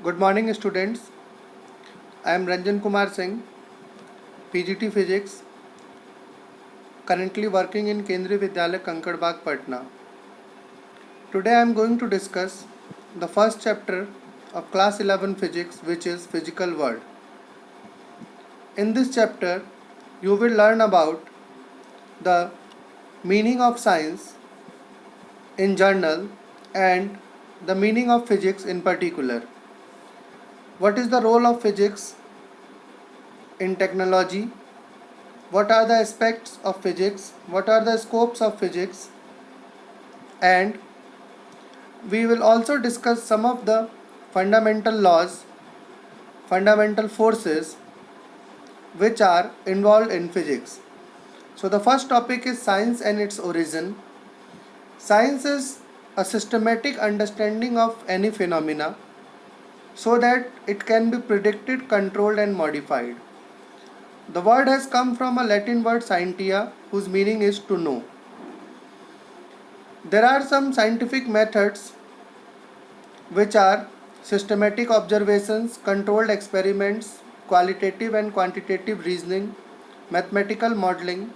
Good morning, students. I am Ranjan Kumar Singh, PGT Physics, currently working in Kendriya Vidyalaya Kankadbagh, Patna. Today I am going to discuss the first chapter of Class 11 Physics, which is Physical World. In this chapter, you will learn about the meaning of science in general and the meaning of physics in particular. What is the role of physics in technology? What are the aspects of physics? What are the scopes of physics? And we will also discuss some of the fundamental laws, fundamental forces which are involved in physics. So the first topic is science and its origin. Science is a systematic understanding of any phenomena so that it can be predicted, controlled and modified. The word has come from a Latin word scientia, whose meaning is to know. There are some scientific methods which are systematic observations, controlled experiments, qualitative and quantitative reasoning, mathematical modeling,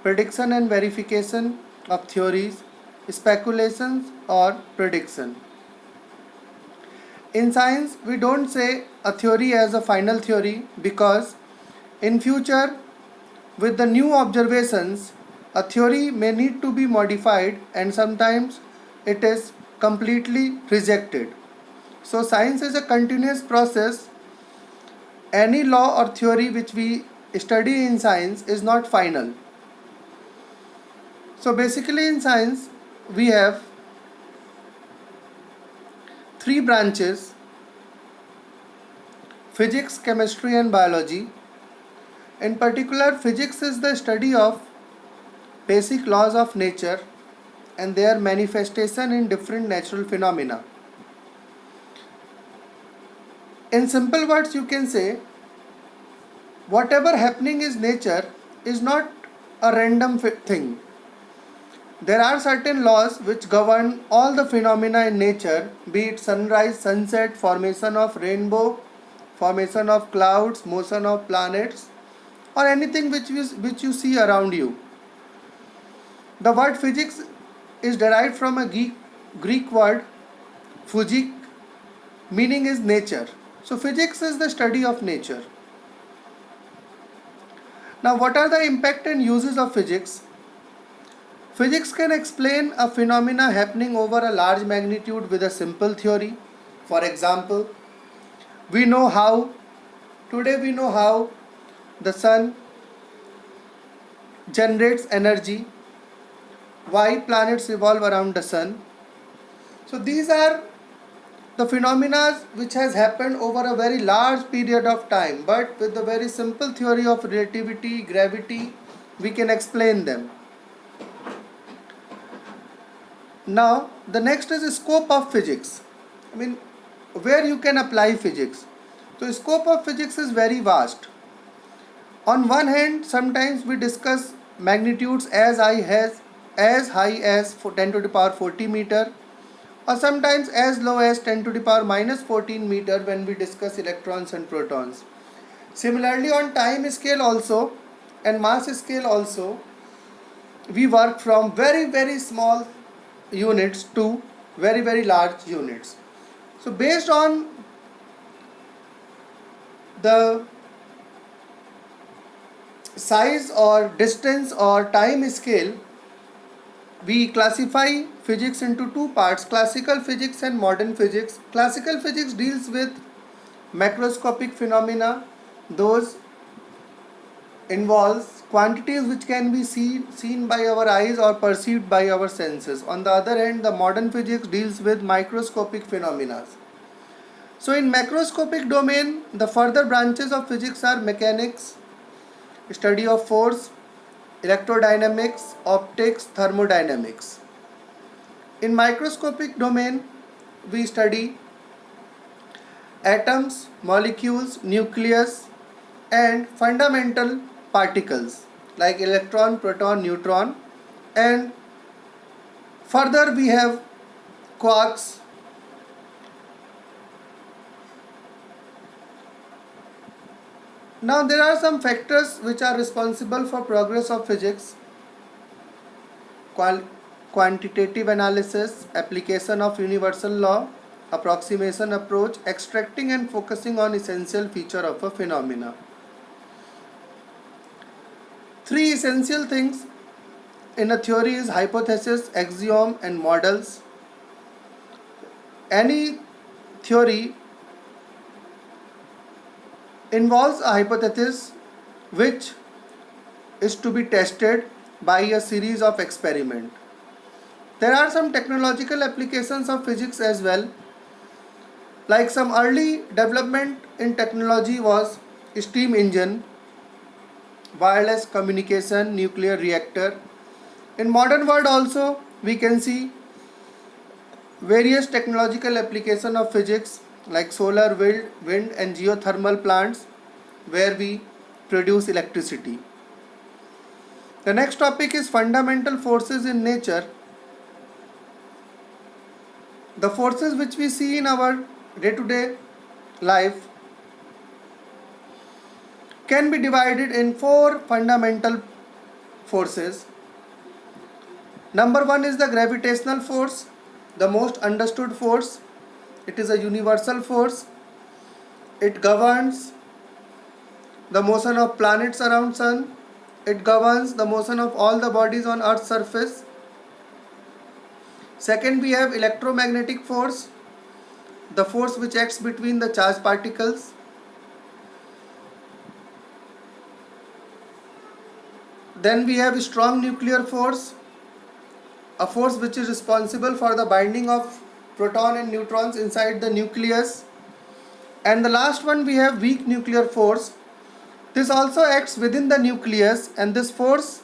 prediction and verification of theories, speculations or prediction. In science, we don't say a theory as a final theory because in future, with the new observations, a theory may need to be modified and sometimes it is completely rejected. So science is a continuous process. Any law or theory which we study in science is not final. So basically in science we have three branches: physics, chemistry and biology. In particular, physics is the study of basic laws of nature and their manifestation in different natural phenomena. In simple words, you can say whatever happening in nature is not a random thing. There are certain laws which govern all the phenomena in nature, be it sunrise, sunset, formation of rainbow, formation of clouds, motion of planets, or anything which you see around you. The word physics is derived from a Greek word physik, meaning is nature. So physics is the study of nature. Now what are the impact and uses of physics? Physics can explain a phenomena happening over a large magnitude with a simple theory. For example, we know how the sun generates energy, why planets revolve around the sun. So these are the phenomena which has happened over a very large period of time, but with the very simple theory of relativity, gravity, we can explain them. Now the next is scope of physics. Where you can apply physics. So scope of physics is very vast. On one hand, sometimes we discuss magnitudes as high as 10 to the power 40 meter, or sometimes as low as 10 to the power minus 14 meter when we discuss electrons and protons. Similarly, on time scale also and mass scale also, we work from very small units to very large units. So based on the size or distance or time scale, we classify physics into two parts: classical physics and modern physics. Classical physics deals with macroscopic phenomena. Those involves quantities which can be seen by our eyes or perceived by our senses. On the other hand, the modern physics deals with microscopic phenomena. So in macroscopic domain, the further branches of physics are mechanics, study of force, electrodynamics, optics, thermodynamics. In microscopic domain, we study atoms, molecules, nucleus and fundamental particles like electron, proton, neutron, and further we have quarks, Now there are some factors which are responsible for progress of physics: quantitative analysis, application of universal law, approximation approach, extracting and focusing on essential feature of a phenomena. Three essential things in a theory is hypothesis, axiom, and models. Any theory involves a hypothesis which is to be tested by a series of experiments. There are some technological applications of physics as well. Like some early development in technology was steam engine, wireless communication, nuclear reactor. In modern world also we can see various technological application of physics like solar, wind and geothermal plants where we produce electricity. The next topic is fundamental forces in nature. The forces which we see in our day-to-day life can be divided in four fundamental forces. Number one is the gravitational force, the most understood force. It is a universal force. It governs the motion of planets around sun. It governs the motion of all the bodies on Earth's surface. Second, we have electromagnetic force, the force which acts between the charged particles. Then we have strong nuclear force, a force which is responsible for the binding of proton and neutrons inside the nucleus. And the last one, we have weak nuclear force. This also acts within the nucleus, and this force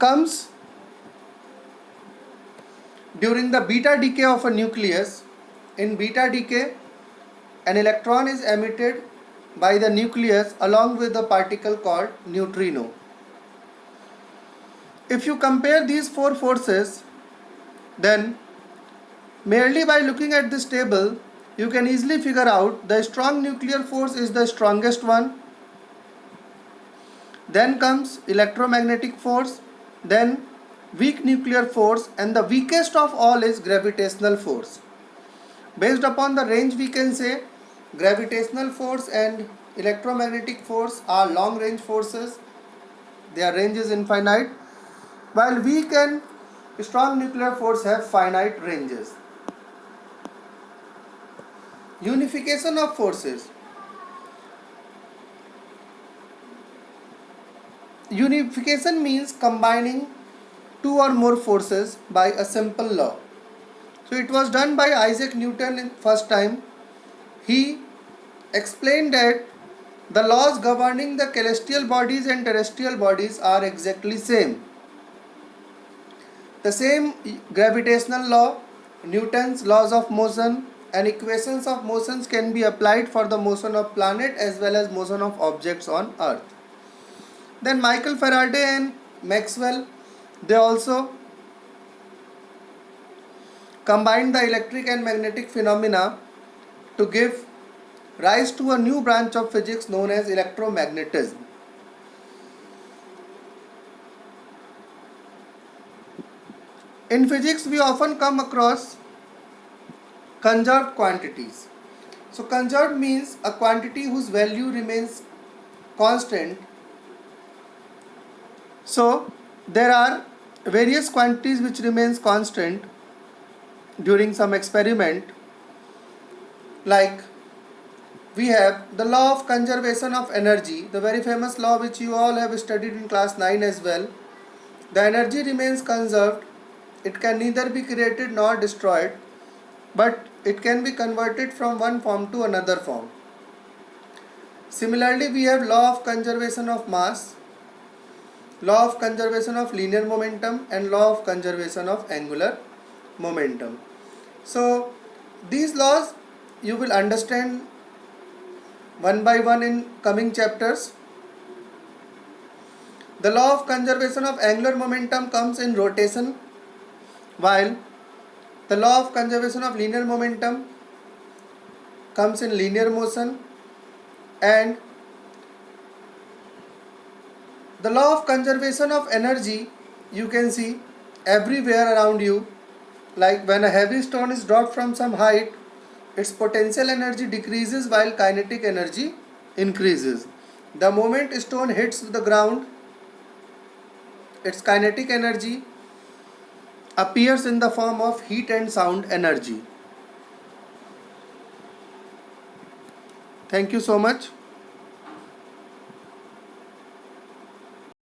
comes during the beta decay of a nucleus. In beta decay, an electron is emitted by the nucleus along with a particle called neutrino. If you compare these four forces, then merely by looking at this table, you can easily figure out the strong nuclear force is the strongest one. Then comes electromagnetic force, then weak nuclear force, and the weakest of all is gravitational force. Based upon the range, we can say gravitational force and electromagnetic force are long range forces. Their range is infinite, while weak and strong nuclear force have finite ranges. Unification of forces. Unification means combining two or more forces by a simple law. So it was done by Isaac Newton in first time. He explained that the laws governing the celestial bodies and terrestrial bodies are exactly same. The same gravitational law, Newton's laws of motion and equations of motions can be applied for the motion of planet as well as motion of objects on Earth. Then Michael Faraday and Maxwell, they also combined the electric and magnetic phenomena to give rise to a new branch of physics known as electromagnetism. In physics, we often come across conserved quantities. So conserved means a quantity whose value remains constant. So there are various quantities which remains constant during some experiment, like we have the law of conservation of energy, the very famous law which you all have studied in class 9 as well. The energy remains conserved. It can neither be created nor destroyed, but it can be converted from one form to another form. Similarly, we have law of conservation of mass, law of conservation of linear momentum, and law of conservation of angular momentum. So these laws you will understand one by one in coming chapters. The law of conservation of angular momentum comes in rotation, while the law of conservation of linear momentum comes in linear motion. And the law of conservation of energy, you can see everywhere around you. Like when a heavy stone is dropped from some height, its potential energy decreases while kinetic energy increases. The moment a stone hits the ground, its kinetic energy appears in the form of heat and sound energy. Thank you so much.